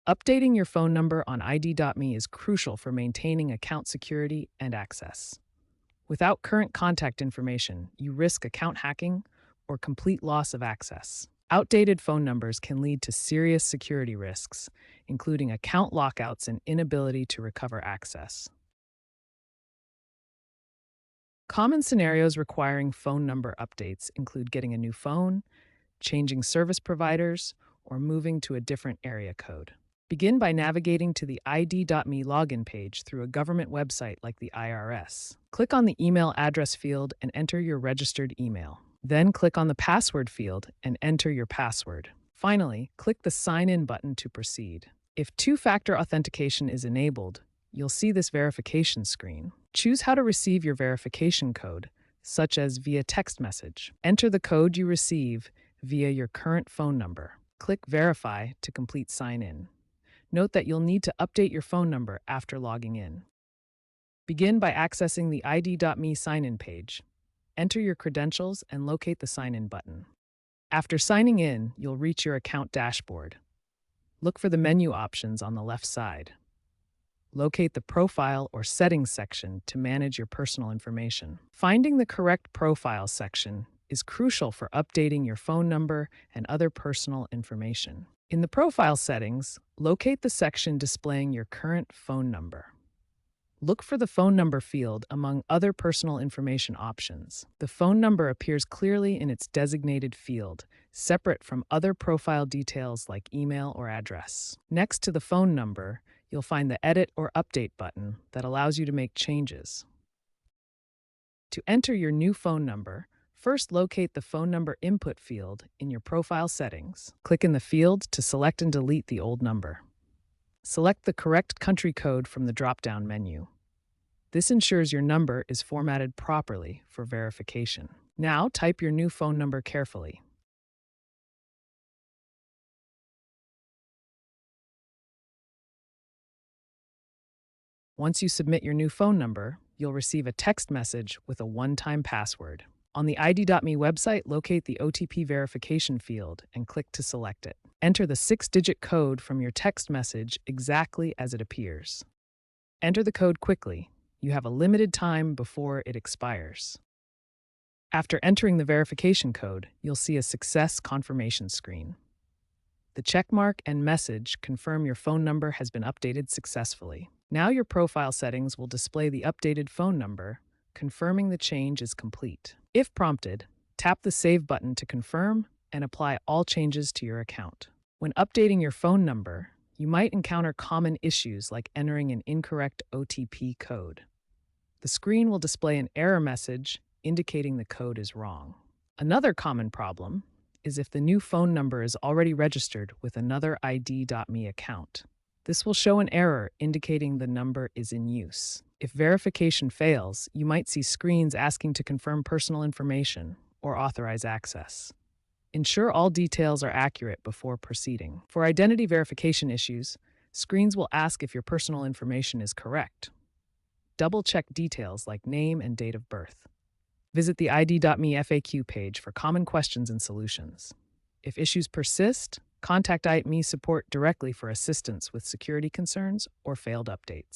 Updating your phone number on ID.me is crucial for maintaining account security and access. Without current contact information, you risk account hacking or complete loss of access. Outdated phone numbers can lead to serious security risks, including account lockouts and inability to recover access. Common scenarios requiring phone number updates include getting a new phone, changing service providers, or moving to a different area code. Begin by navigating to the ID.me login page through a government website like the IRS. Click on the email address field and enter your registered email. Then click on the password field and enter your password. Finally, click the Sign In button to proceed. If two-factor authentication is enabled, you'll see this verification screen. Choose how to receive your verification code, such as via text message. Enter the code you receive via your current phone number. Click Verify to complete sign-in. Note that you'll need to update your phone number after logging in. Begin by accessing the ID.me sign-in page. Enter your credentials and locate the Sign In button. After signing in, you'll reach your account dashboard. Look for the menu options on the left side. Locate the Profile or Settings section to manage your personal information. Finding the correct Profile section is crucial for updating your phone number and other personal information. In the Profile settings, locate the section displaying your current phone number. Look for the phone number field among other personal information options. The phone number appears clearly in its designated field, separate from other profile details like email or address. Next to the phone number, you'll find the Edit or Update button that allows you to make changes. To enter your new phone number, first locate the phone number input field in your profile settings. Click in the field to select and delete the old number. Select the correct country code from the drop-down menu. This ensures your number is formatted properly for verification. Now type your new phone number carefully. Once you submit your new phone number, you'll receive a text message with a one-time password. On the ID.me website, locate the OTP verification field and click to select it. Enter the 6-digit code from your text message exactly as it appears. Enter the code quickly. You have a limited time before it expires. After entering the verification code, you'll see a success confirmation screen. The checkmark and message confirm your phone number has been updated successfully. Now your profile settings will display the updated phone number, confirming the change is complete. If prompted, tap the Save button to confirm and apply all changes to your account. When updating your phone number, you might encounter common issues like entering an incorrect OTP code. The screen will display an error message indicating the code is wrong. Another common problem is if the new phone number is already registered with another ID.me account. This will show an error indicating the number is in use. If verification fails, you might see screens asking to confirm personal information or authorize access. Ensure all details are accurate before proceeding. For identity verification issues, screens will ask if your personal information is correct. Double-check details like name and date of birth. Visit the ID.me FAQ page for common questions and solutions. If issues persist, contact ID.me support directly for assistance with security concerns or failed updates.